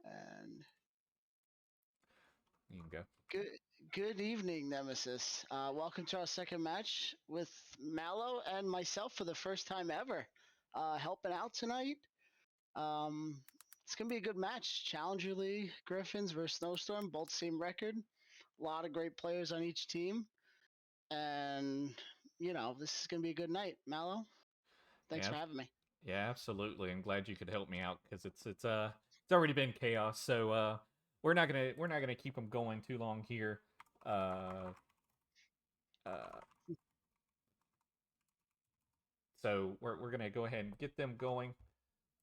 And You can go. good evening, Nemesis. Welcome to our second match with Mallow and myself for the first time ever, helping out tonight. Um, it's gonna be a good match. Challenger League, Gryphons versus Snowstorm, both same record. A lot of great players on each team, and this is gonna be a good night. Mallow, thanks Yeah, for having me. yeah, absolutely. I'm glad you could help me out because it's already been chaos. So we're not gonna keep them going too long here. Uh, uh, so we're gonna go ahead and get them going.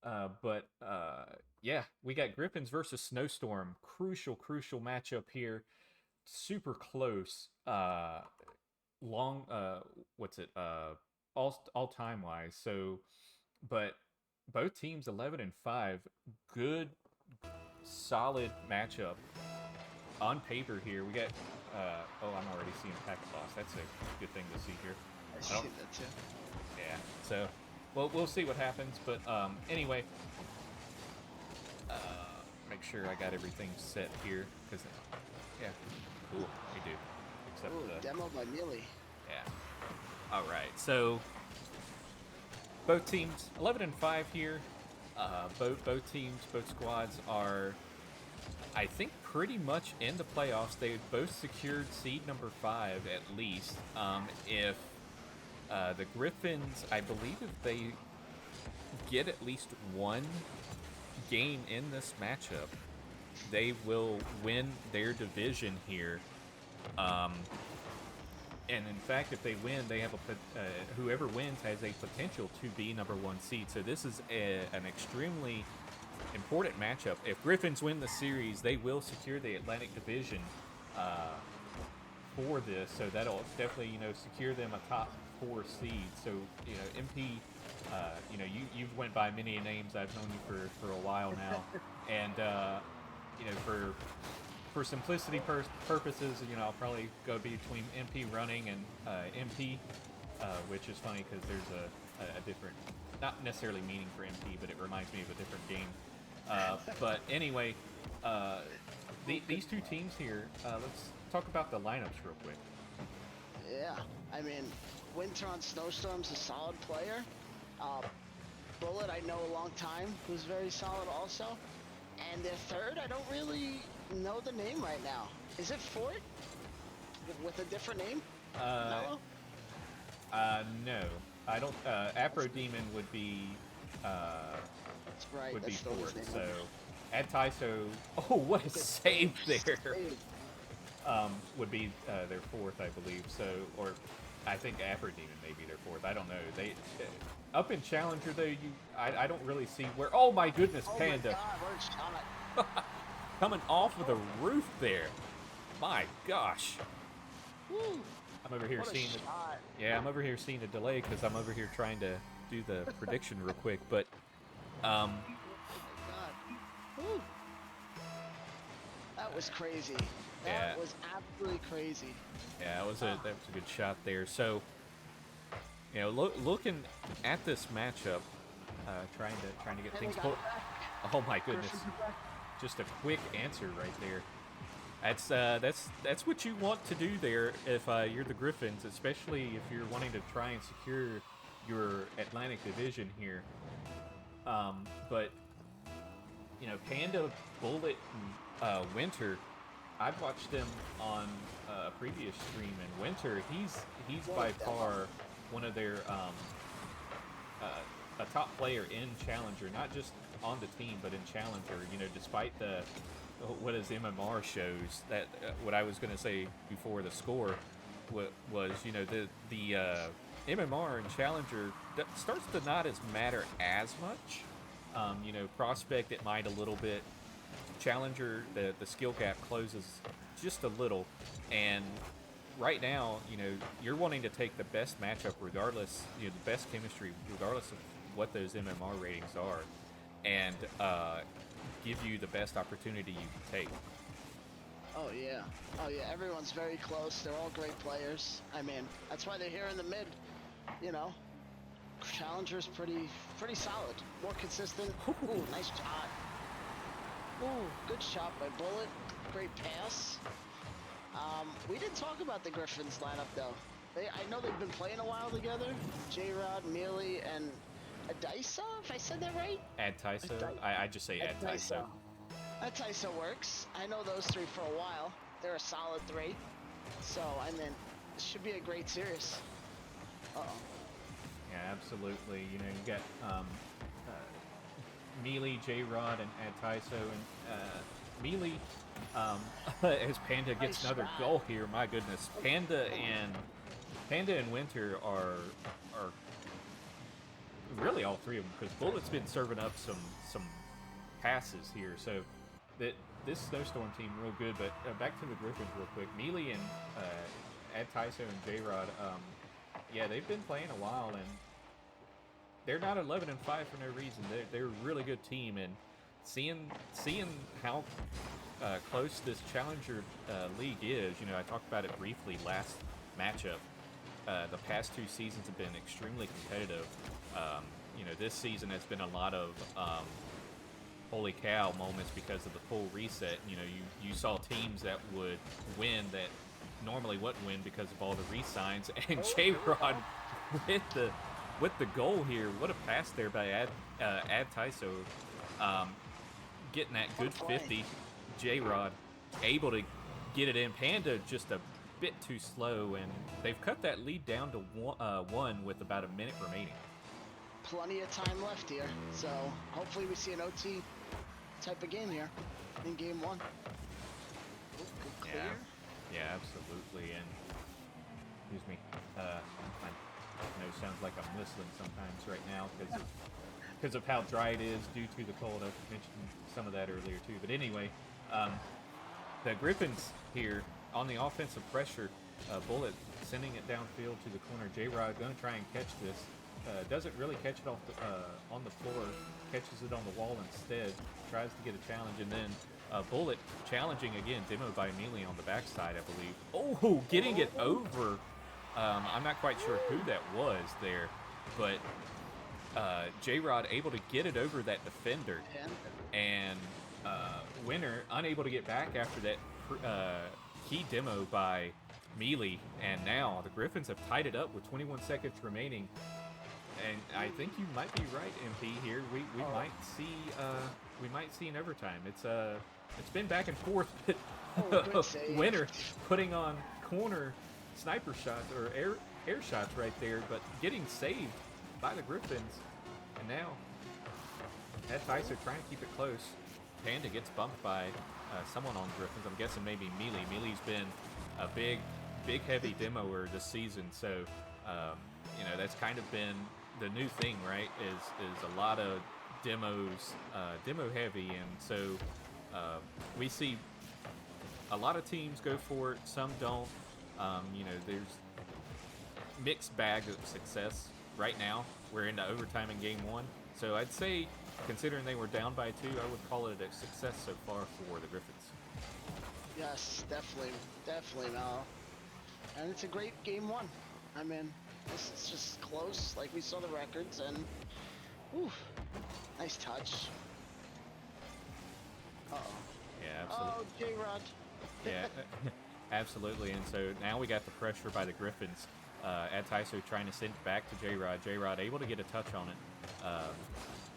But yeah, we got Gryphons versus Snowstorm. Crucial matchup here. Super close. Long. What's it? All time wise. So, but both teams 11-5. Good, solid matchup on paper here. We got. Oh, I'm already seeing packet loss. That's a good thing to see here. I I don't. see that too. Yeah. So, well, we'll see what happens. But anyway, uh, make sure I got everything set here because yeah, cool. We do. Except Ooh, the demo by Mealy. yeah. All right. So both teams 11-5 here. Both teams, both squads are, I think, pretty much in the playoffs. They both secured seed number 5 at least. If the Gryphons, I believe, if they get at least one game in this matchup, they will win their division here. Um, and in fact, if they win, they have whoever wins has a potential to be number 1 seed. So this is an extremely important matchup. If Gryphons win the series, they will secure the Atlantic Division uh, for this. So that'll definitely secure them a top 4 seed. So MP, you've went by many names. I've known you for a while now, and for simplicity purposes, I'll probably go between MP running and MP, which is funny because there's a different, not necessarily meaning for MP, but it reminds me of a different game. But anyway, these two teams here, let's talk about the lineups real quick. Yeah, I mean, Winter on Snowstorm's a solid player. Uh, Bullet, I know a long time, who's very solid also. And their third, I don't really know the name right now. Is it Fort? With a different name? Uh, Mello? no, I don't. Afro Demon uh, That's right, would be that's still his fourth. name. So at Tyso, oh, what a save there! Save. Would be their fourth, I believe. So, or I think Afro Demon may be their fourth. I don't know. They up in Challenger though. I don't really see where. Oh my goodness, Oh Panda! my god, what a shot. Coming off of the roof there. My gosh. Woo, I'm over here what a seeing shot. yeah, I'm over here seeing a delay because I'm over here trying to do the prediction real quick. But um, Oh my god. Woo. That was crazy. yeah, That was absolutely crazy. yeah, that was a good shot there. So looking at this matchup, trying to get And things they got pulled. it back. Oh my goodness, Griffins are back. just a quick answer right there. That's what you want to do there if you're the Gryphons, especially if you're wanting to try and secure your Atlantic Division here. But Panda, Bullet, and Winter, I've watched them on a previous stream, and Winter, he's by far one of their a top player in Challenger, not just on the team, but in Challenger, despite what his MMR shows, that what I was going to say before the score was, the MMR in Challenger starts to not as matter as much. Prospect it might a little bit. Challenger, the skill gap closes just a little, and right now, you're wanting to take the best matchup regardless, the best chemistry regardless of what those MMR ratings are, and give you the best opportunity you can take. Oh yeah, everyone's very close. They're all great players. I mean, that's why they're here in the mid. Challenger's pretty solid, more consistent. Ooh, nice shot. Ooh, good shot by Bullet. Great pass. We didn't talk about the Gryphons lineup though. I know they've been playing a while together. J-Rod, Mealy, and Adisa, if I said that right? Adtaiso? I just say Adtaiso. Adtaiso works. I know those three for a while. They're a solid three. So, and then it should be a great series. Uh-oh. Yeah, absolutely. You got Mealy, J-Rod, and Adtaiso, and Mealy, as Panda gets another goal here. My goodness, Panda and Winter are really all three of them, because Bullet's been serving up some passes here. So this Snowstorm team real good. But back to the Gryphons real quick. Mealy and Adtaiso and J-Rod, yeah, they've been playing a while, and they're not 11-5 for no reason. They're a really good team, and seeing how close this Challenger League is, I talked about it briefly last matchup. The past two seasons have been extremely competitive. This season has been a lot of holy cow moments because of the full reset. You saw teams that would win that normally wouldn't win because of all the re-signs, and J-Rod with the goal here. What a pass there by Adtaiso, getting that good 50. J-Rod able to get it in. Panda just a bit too slow, and they've cut that lead down to one with about a minute remaining. Plenty of time left here, so hopefully we see an OT type of game here in game one. Oh, good clear. Yeah, absolutely. And excuse me, my nose sounds like I'm whistling sometimes right now because of how dry it is due to the cold. I mentioned some of that earlier too. But anyway, the Gryphons here on the offensive pressure. Bullet sending it downfield to the corner. J-Rod going to try and catch this. Doesn't really catch it on the floor. Catches it on the wall instead. Tries to get a challenge, and then Bullet challenging again. Demoed by Mealy on the backside, I believe. Oh, getting it over. I'm not quite sure who that was there, but J-Rod able to get it over that defender, and Winner unable to get back after that key demo by Mealy, and now the Gryphons have tied it up with 21 seconds remaining. And I think you might be right, MP. Here we might see an overtime. It's been back and forth, but Winner putting on corner sniper shots or air shots right there, but getting saved by the Gryphons. And now Adtaiso trying to keep it close. Panda gets bumped by someone on Gryphons. I'm guessing maybe Mealy. Mealy's been a big heavy demoer this season, so that's kind of been the new thing, right? Is a lot of demos, demo heavy, and so we see a lot of teams go for it. Some don't. There's mixed bag of success right now. We're into overtime in game one, so I'd say, considering they were down by 2, I would call it a success so far for the Gryphons. Yes, definitely, Mal. And it's a great game one. I mean, this is just close, like we saw the records, and nice touch. Uh-oh. Yeah, absolutely. Oh, J-Rod. Yeah, absolutely. And so now we got the pressure by the Gryphons. Adtaiso trying to send it back to J-Rod. J-Rod able to get a touch on it.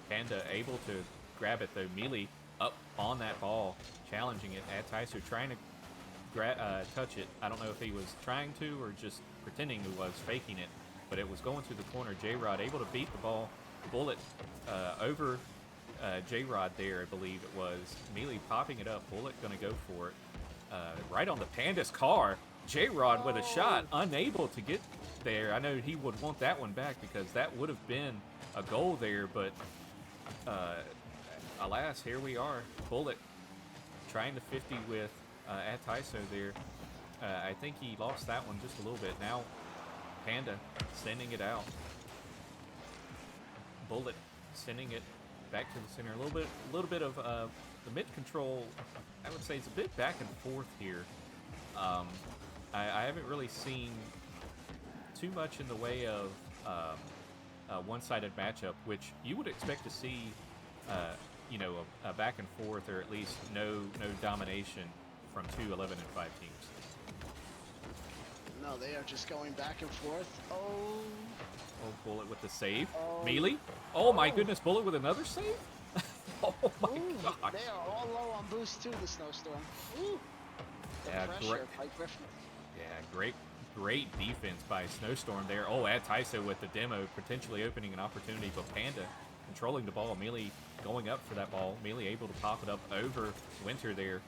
Panda able to grab it, though. Mealy up on that ball, challenging it. Adtaiso trying to touch it. I don't know if he was trying to or just pretending he was, faking it, but it was going through the corner. J-Rod able to beat the ball. Bullet over J-Rod there, I believe it was. Melee popping it up. Bullet going to go for it. Right on the Panda's car. J-Rod with a shot, unable to get there. I know he would want that one back because that would have been a goal there, but alas, here we are. Bullet trying to 50 with Ataiso there. I think he lost that one just a little bit. Now, Panda sending it out. Bullet sending it back to the center. A little bit of the mid control. I would say it's a bit back and forth here. I haven't really seen too much in the way of a one-sided matchup, which you would expect to see, you know, a back and forth, or at least no domination from two 11-5 teams. No, they are just going back and forth. Oh, Bullet with the save. Melee. Oh my goodness, Bullet with another save? Oh my gosh. They are all low on boost too, the Snowstorm. Ooh. The pressure by Gryphons. Yeah, great defense by Snowstorm there. Oh, Ataiso with the demo, potentially opening an opportunity, but Panda controlling the ball. Melee going up for that ball. Melee able to pop it up over Winter there.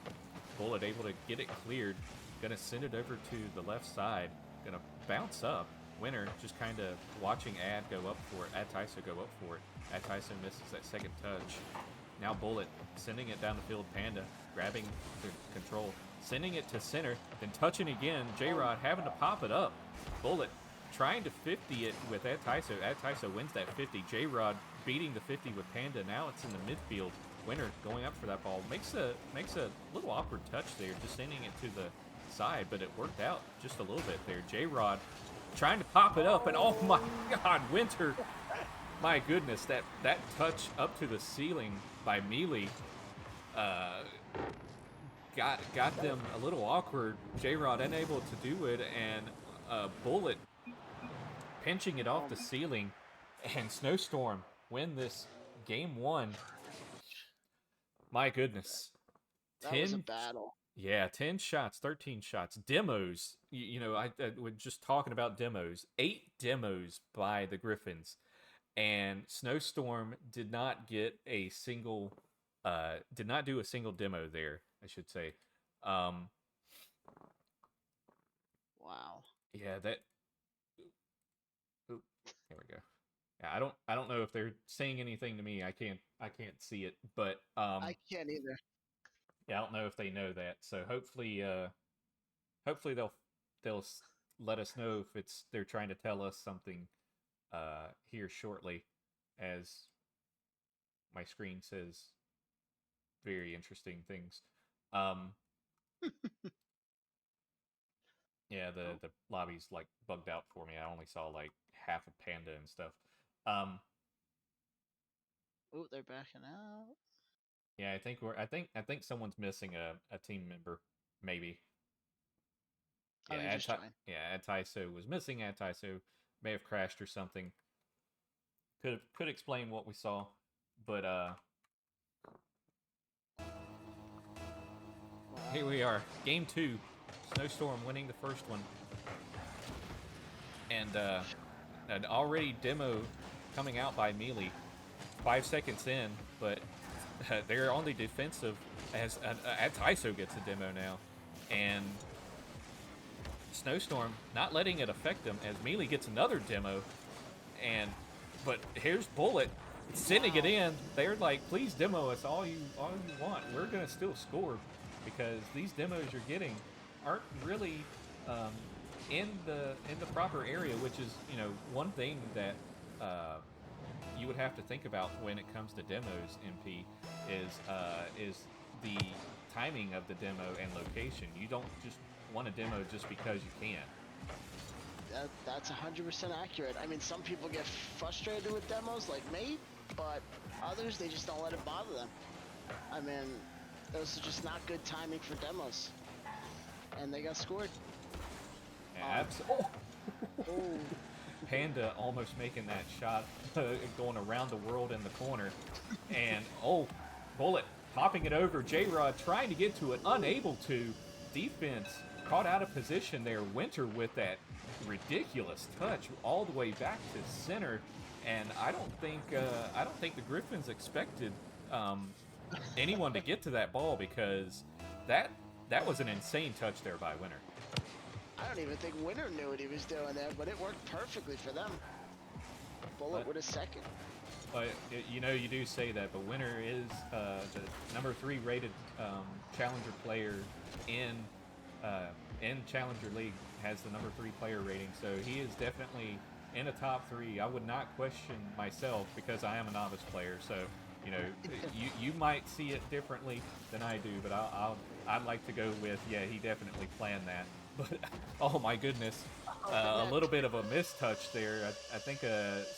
Bullet able to get it cleared. Gonna send it over to the left side. Gonna bounce up. Winter just kind of watching Ad go up for it. Ataiso go up for it. Ataiso misses that second touch. Now Bullet sending it down the field. Panda grabbing the control. Sending it to center, then touching again. J-Rod having to pop it up. Bullet trying to 50 it with Ataiso. Ataiso wins that 50. J-Rod beating the 50 with Panda. Now it's in the midfield. Winter going up for that ball. Makes a little awkward touch there, just sending it to the side, but it worked out just a little bit there. J-Rod trying to pop it up, and oh my God, Winter. My goodness, that touch up to the ceiling by Melee got them a little awkward. J-Rod unable to do it, and Bullet pinching it off the ceiling, and Snowstorm win this game 1. My goodness. That was a battle. Yeah, 10 shots, 13 shots. Demos, you know, I was just talking about demos. 8 demos by the Gryphons. And Snowstorm did not get a single, did not do a single demo there, I should say. Wow. Yeah, that. Oop, there we go. Yeah, I don't know if they're saying anything to me. I can't see it, but I can't either. Yeah, I don't know if they know that. So hopefully they'll let us know if they're trying to tell us something here shortly, as my screen says very interesting things. Yeah, the lobby's like bugged out for me. I only saw like half a Panda and stuff. Oh, they're backing out. Yeah, I think someone's missing a team member, maybe. Yeah, Ataiso was missing. Ataiso may have crashed or something. Could explain what we saw, but here we are, game 2. Snowstorm winning the first one, and an already demo coming out by Melee, 5 seconds in, but they're on the defensive as Ataiso gets a demo now, and Snowstorm not letting it affect them as Melee gets another demo, but here's Bullet sending it in. They're like, please demo us all you want. We're gonna still score because these demos you're getting aren't really in the proper area, which is, you know, one thing that you would have to think about when it comes to demos. MP is the timing of the demo and location. You don't just want a demo just because you can. That's 100% accurate. I mean, some people get frustrated with demos like me, but others, they just don't let it bother them. I mean, those are just not good timing for demos. And they got scored. Yeah, absolutely. Oh. Panda almost making that shot, going around the world in the corner. And, Bullet popping it over. J-Rod trying to get to it, unable to. Defense caught out of position there. Winter with that ridiculous touch all the way back to center. And I don't think the Gryphons expected anyone to get to that ball because that was an insane touch there by Winner. I don't even think Winner knew what he was doing there, but it worked perfectly for them. Bullet with a second. But you know, you do say that, but Winner is the number 3 rated Challenger player in Challenger League. Has the number 3 player rating, so he is definitely in the top 3. I would not question myself because I am a novice player. So you know, you might see it differently than I do, but I'd like to go with he definitely planned that. But oh my goodness, a little bit of a mistouch there. I think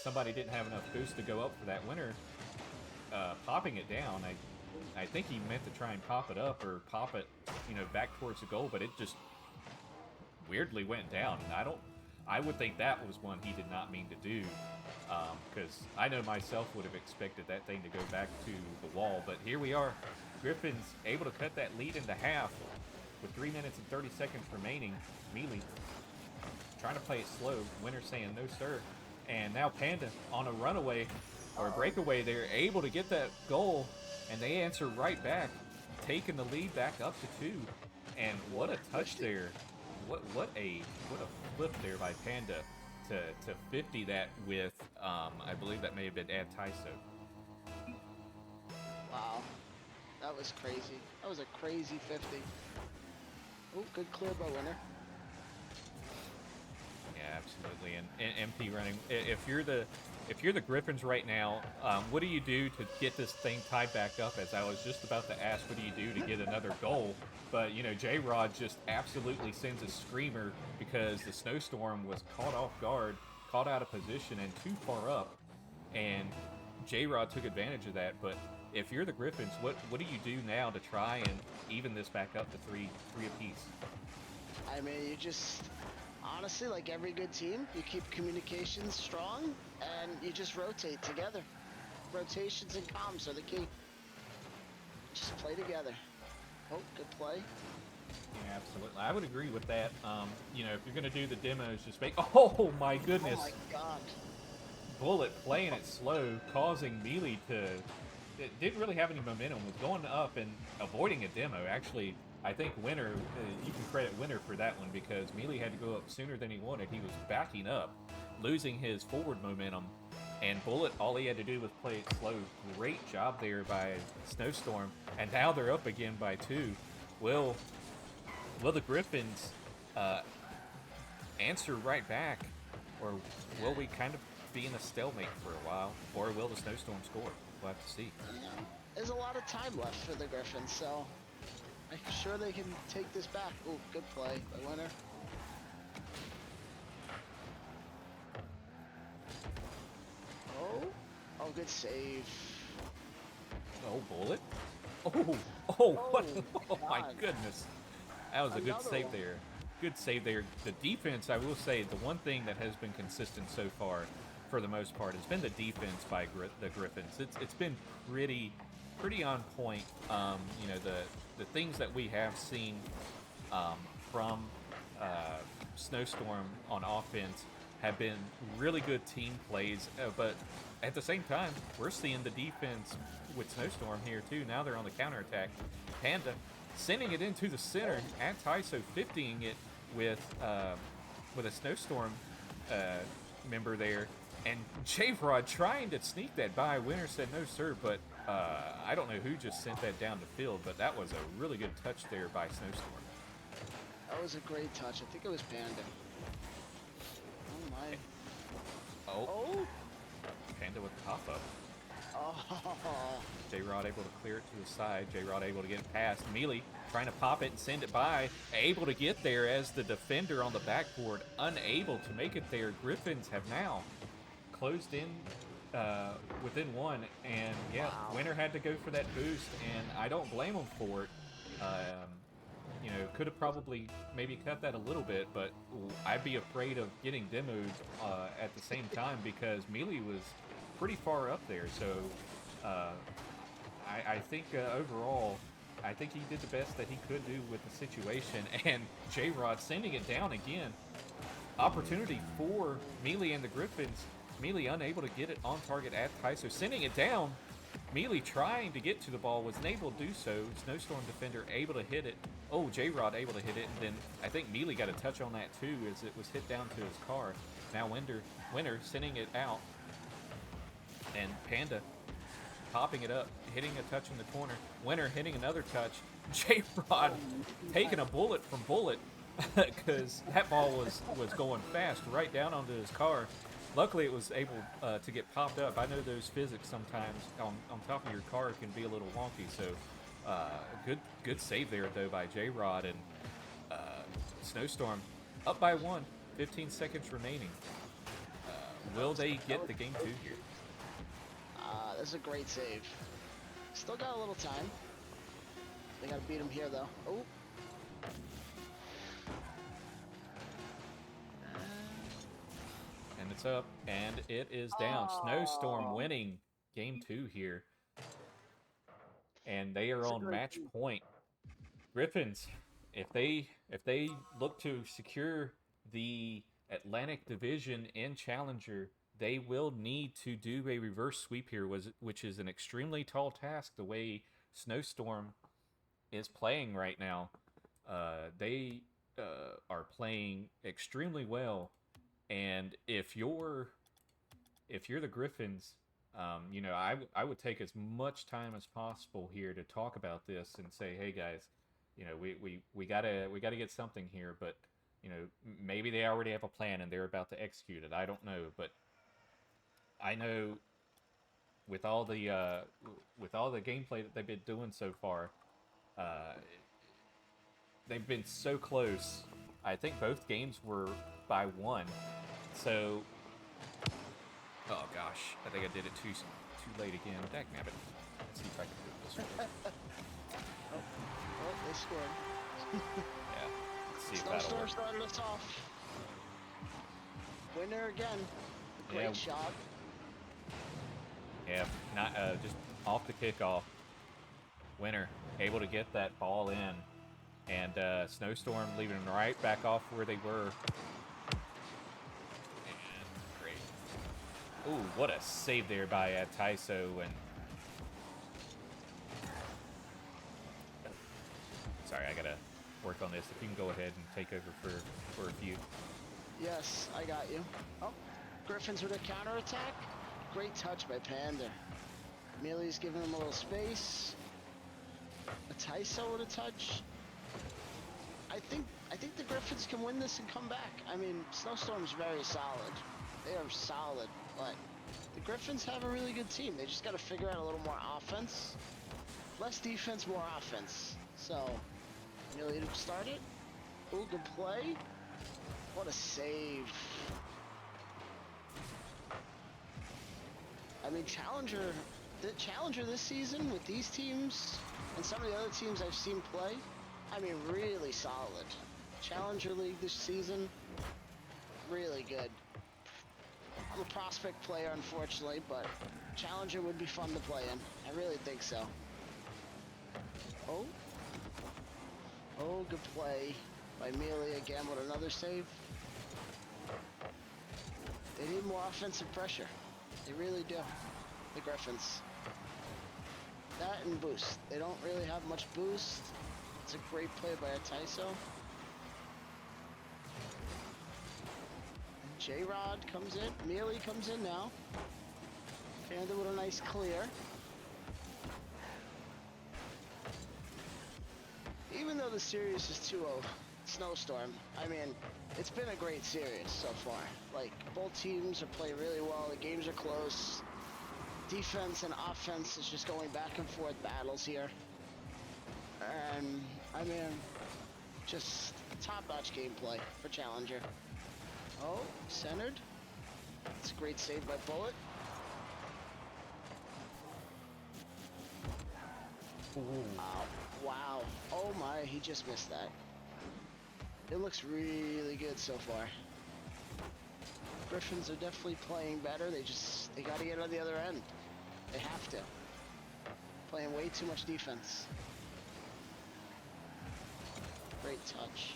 somebody didn't have enough boost to go up for that Winner. Popping it down, I think he meant to try and pop it up or pop it, back towards the goal, but it just weirdly went down. And I would think that was one he did not mean to do, because I know myself would have expected that thing to go back to the wall. But here we are, Gryphons able to cut that lead into half with 3 minutes and 30 seconds remaining. Mealy trying to play it slow. Winner saying no sir. And now Panda on a runaway or a breakaway. They're able to get that goal, and they answer right back, taking the lead back up to 2. And what a touch there! What a flip there by Panda to 50 that with I believe that may have been Taiso. Wow, that was crazy. That was a crazy 50. Oh, good clear by Winner. Yeah, absolutely. And MP running. If you're the Gryphons right now, what do you do to get this thing tied back up? As I was just about to ask, what do you do to get another goal? But J-Rod just absolutely sends a screamer because the Snowstorm was caught off guard, caught out of position, and too far up. And J-Rod took advantage of that. But if you're the Gryphons, what do you do now to try and even this back up to three apiece? I mean, you just honestly, like every good team, you keep communications strong and you just rotate together. Rotations and comms are the key. Just play together. Oh, good play. Yeah, absolutely. I would agree with that. If you're going to do the demos, just make... Oh, my goodness. Oh, my God. Bullet playing it slow, causing Mealy to... It didn't really have any momentum. Was going up and avoiding a demo. Actually, I think Winner, you can credit Winner for that one because Mealy had to go up sooner than he wanted. He was backing up, losing his forward momentum. And Bullet, all he had to do was play it slow. Great job there by Snowstorm. And now they're up again by 2. Will the Gryphons answer right back? Or will we kind of be in a stalemate for a while? Or will the Snowstorm score? We'll have to see. Yeah, there's a lot of time left for the Gryphons, so I'm sure they can take this back. Oh, good play by Winner. Oh, good save. Oh, Bullet. Oh, what? Oh my goodness. That was a good save there. Good save there. The defense, I will say, the one thing that has been consistent so far, for the most part, has been the defense by the Gryphons. It's been pretty on point. The things that we have seen from Snowstorm on offense have been really good team plays, but at the same time, we're seeing the defense with Snowstorm here too. Now they're on the counterattack. Panda sending it into the center. Taiso 50ing it with a Snowstorm member there. And J-Rod trying to sneak that by. Winner said no sir, but I don't know who just sent that down the field, but that was a really good touch there by Snowstorm. That was a great touch. I think it was Panda. Oh my. Oh. Panda with the pop-up. Oh. J-Rod able to clear it to the side. J-Rod able to get it past. Mealy trying to pop it and send it by. Able to get there as the defender on the backboard. Unable to make it there. Gryphons have now closed in within 1. And yeah, wow. Winner had to go for that boost, and I don't blame him for it. Could have probably maybe cut that a little bit, but I'd be afraid of getting demoed at the same time because Mealy was pretty far up there. So I think overall, I think he did the best that he could do with the situation. And J-Rod sending it down again. Opportunity for Mealy and the Gryphons. Mealy unable to get it on target at Taiso, sending it down. Mealy trying to get to the ball, was unable to do so. Snowstorm defender able to hit it. Oh, J-Rod able to hit it, and then I think Mealy got a touch on that too as it was hit down to his car. Now Winter sending it out, and Panda popping it up, hitting a touch in the corner. Winter hitting another touch. J-Rod taking a bullet from Bullet because that ball was going fast right down onto his car. Luckily, it was able to get popped up. I know those physics sometimes on top of your car can be a little wonky, so good save there, though, by J-Rod, and Snowstorm up by 1, 15 seconds remaining. Will they get the game 2 here? That's a great save. Still got a little time. They gotta beat him here, though. Oh. And it's up, and it is down. Snowstorm winning game 2 here. And they are on match point. Gryphons, if they look to secure the Atlantic Division and Challenger, they will need to do a reverse sweep here, which is an extremely tall task the way Snowstorm is playing right now. They are playing extremely well, and if you're the Gryphons, I would take as much time as possible here to talk about this and say, hey guys, we gotta get something here, but maybe they already have a plan and they're about to execute it. I don't know, but I know with all the gameplay that they've been doing so far, they've been so close. I think both games were by 1. So, oh gosh, I think I did it too late again. Dagnabbit. Let's see if I can do it this way. Oh, they scored. Yeah. Let's see if that'll Snowstorm work. started us off. Winner again. Great shot. Yeah, not just off the kickoff. Winner able to get that ball in, and Snowstorm leaving them right back off where they were. And great. Ooh, what a save there by Tyso, and sorry, I gotta work on this. If you can go ahead and take over for a few. Yes, I got you. Oh, Gryphons with a counterattack. Great touch by Panda. Mealy's giving him a little space. A Tyso with a touch. I think the Gryphons can win this and come back. I mean, Snowstorm's very solid. They are solid, but the Gryphons have a really good team. They just got to figure out a little more offense. Less defense, more offense. So, Mealy to start it. Ooh, good play. What a save. I mean, the Challenger this season with these teams and some of the other teams I've seen play, I mean, really solid. Challenger League this season, really good. I'm a prospect player, unfortunately, but Challenger would be fun to play in. I really think so. Oh. Oh, good play by Mealy again with another save. They need more offensive pressure. They really do. The Gryphons. That and boost. They don't really have much boost. It's a great play by Tyso. J-Rod comes in. Mealy comes in now. Panda with a nice clear. Even though the series is 2-0 Snowstorm, I mean, it's been a great series so far. Like, both teams are playing really well. The games are close. Defense and offense is just going back and forth battles here. And, I mean, just top-notch gameplay for Challenger. Oh, centered. It's a great save by Bullet. Wow. Oh my, he just missed that. It looks really good so far. Gryphons are definitely playing better. They gotta get on the other end. They have to. Playing way too much defense. Great touch.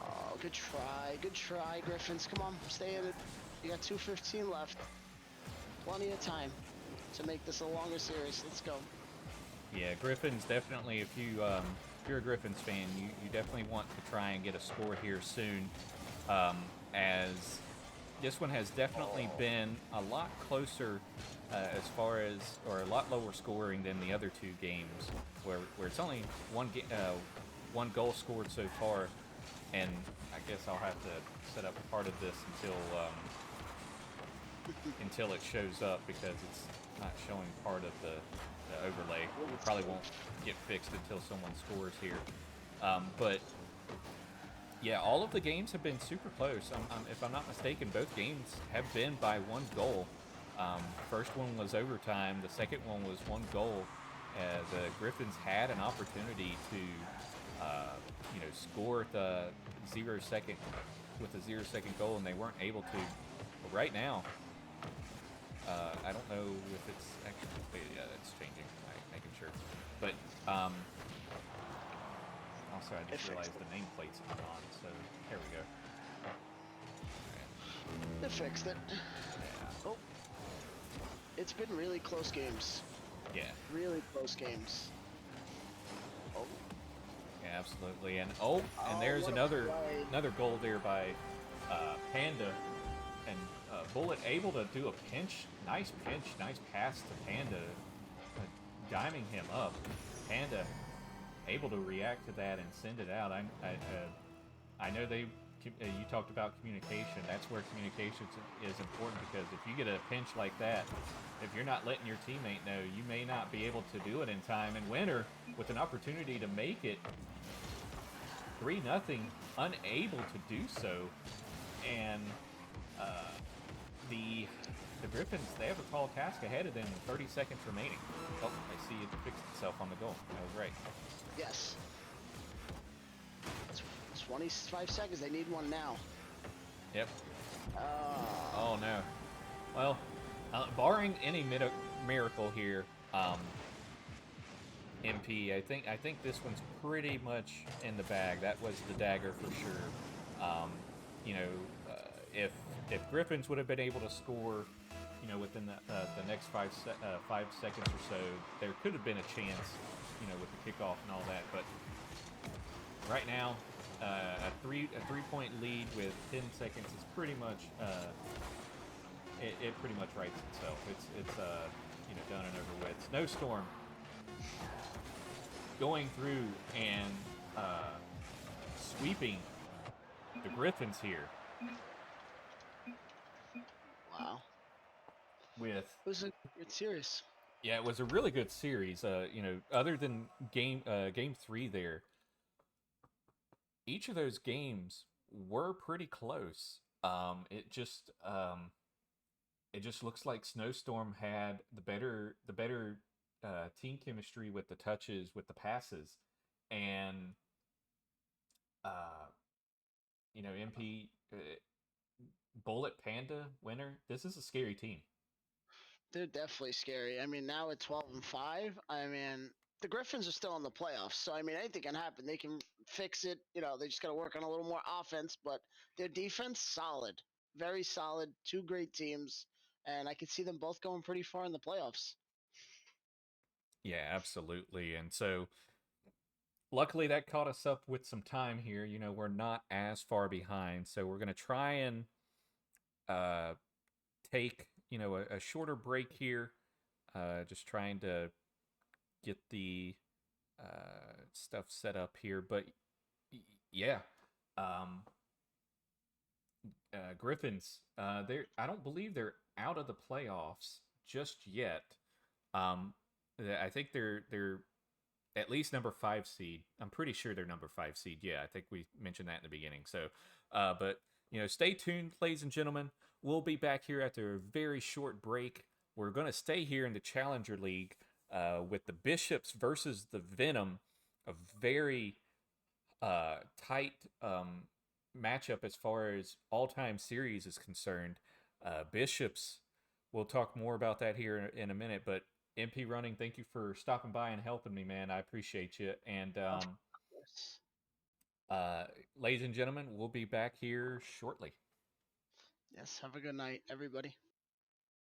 Oh, good try. Good try, Gryphons. Come on, stay in it. You got 2:15 left. Plenty of time to make this a longer series. Let's go. Yeah, Gryphons definitely. If you're a Gryphons fan, you definitely want to try and get a score here soon, as this one has definitely been a lot closer as far as, or a lot lower scoring than the other two games, where it's only one goal scored so far, and I guess I'll have to set up part of this until it shows up because it's not showing part of the overlay. It probably won't get fixed until someone scores here. But yeah, all of the games have been super close. If I'm not mistaken, both games have been by one goal. First one was overtime. The second one was one goal. The Gryphons had an opportunity to, score at the 0 second with a 0 second goal, and they weren't able to. But right now, I don't know if it's actually, yeah, it's changing. Making sure, but also I just realized the nameplate's not on, so there we go. They fixed it. Yeah. Oh, it's been really close games. Yeah. Really close games. Oh. Yeah, absolutely. And there's another goal there by Panda, and Bullet able to do a pinch, nice pass to Panda, diming him up. Panda able to react to that and send it out. I know you talked about communication. That's where communication is important, because if you get a pinch like that, if you're not letting your teammate know, you may not be able to do it in time. And Winter, with an opportunity to make it 3-0, unable to do so. And the Gryphons, they have a tall task ahead of them, 30 seconds remaining. Oh, I see it fixed itself on the goal. That was right. Yes. 25 seconds. They need one now. Yep. Oh no. Well, barring any miracle here, MP, I think this one's pretty much in the bag. That was the dagger for sure. If Gryphons would have been able to score, within the next 5 seconds or so, there could have been a chance, with the kickoff and all that. But right now, a 3-point lead with 10 seconds is pretty much it pretty much writes itself. It's done and over with. Snowstorm going through and sweeping the Gryphons here. Wow. It was a good series. Yeah, it was a really good series. Other than game 3 there, each of those games were pretty close. It just looks like Snowstorm had the better team chemistry with the touches, with the passes, and MP, Bullet, Panda, Winter. This is a scary team. They're definitely scary. I mean, now at 12-5. I mean, the Gryphons are still in the playoffs, so I mean, anything can happen. They can fix it. They just got to work on a little more offense, but their defense, solid, very solid. Two great teams, and I could see them both going pretty far in the playoffs. Yeah, absolutely. And so, luckily, that caught us up with some time here. We're not as far behind, so we're gonna try and take a shorter break here. Just trying to get the stuff set up here, but yeah. Gryphons, I don't believe they're out of the playoffs just yet. I think they're at least number 5 seed. I'm pretty sure they're number 5 seed. Yeah, I think we mentioned that in the beginning. So, but stay tuned, ladies and gentlemen. We'll be back here after a very short break. We're going to stay here in the Challenger League with the Bishops versus the Venom, a very tight matchup as far as all-time series is concerned. Bishops, we'll talk more about that here in a minute, but MP Running, thank you for stopping by and helping me, man. I appreciate you. And Uh, Ladies and gentlemen, we'll be back here shortly. Yes. Have a good night, everybody.